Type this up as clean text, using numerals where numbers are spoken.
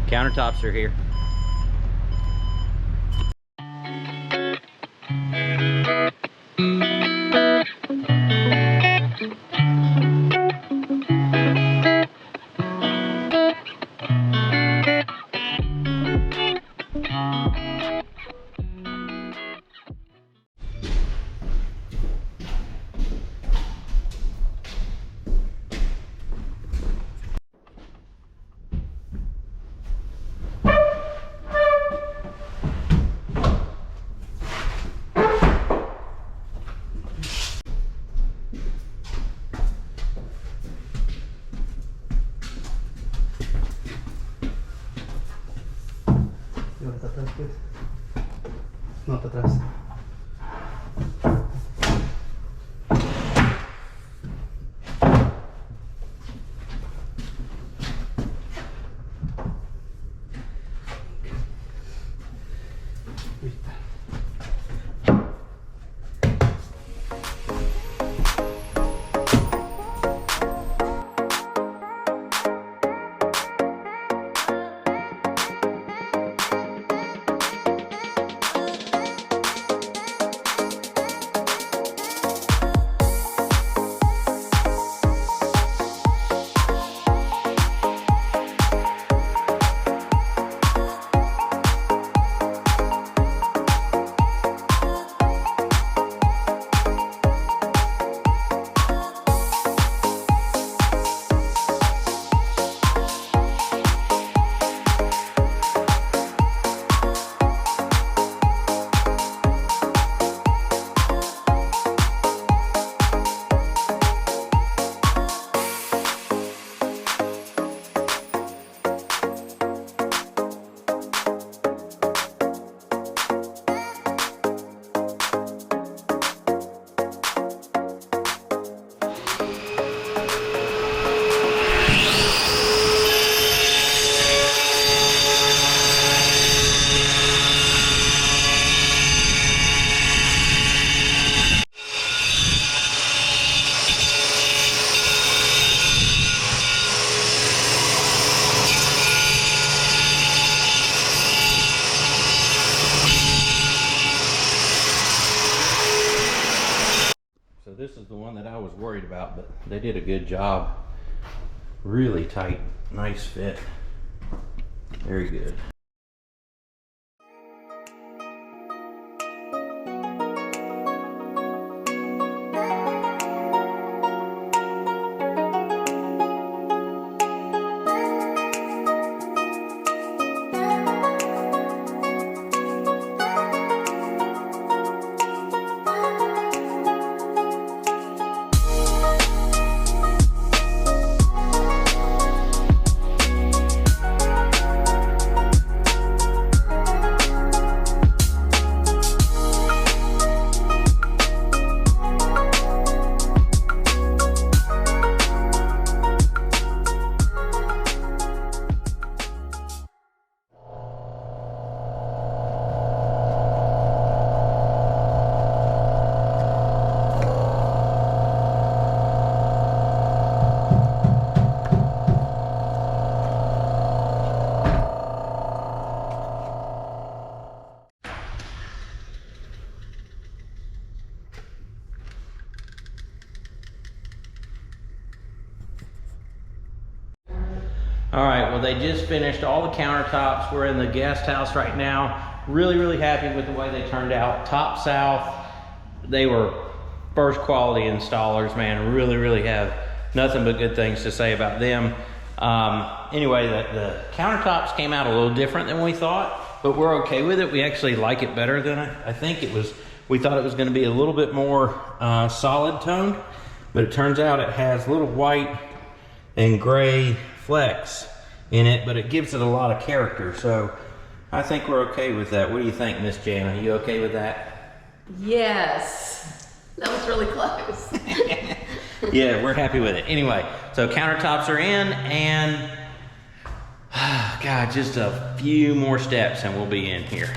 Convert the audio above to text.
Countertops are here. Llévate atrás, pues. No, para atrás. Listo. So this is the one that I was worried about, but they did a good job. Really tight, nice fit. Very good. All right, well, they just finished all the countertops. We're in the guest house right now. Really happy with the way they turned out. Top South, they were first quality installers, man. Really have nothing but good things to say about them. Anyway, the countertops came out a little different than we thought, but we're okay with it. We actually like it better than I think it was. We thought it was gonna be a little bit more solid toned, but it turns out it has little white and gray flecks in it, but it gives it a lot of character. So I think we're okay with that. What do you think, Miss Jana? You okay with that? Yes, that was really close. Yeah, we're happy with it. Anyway, so countertops are in, and God, just a few more steps and we'll be in here.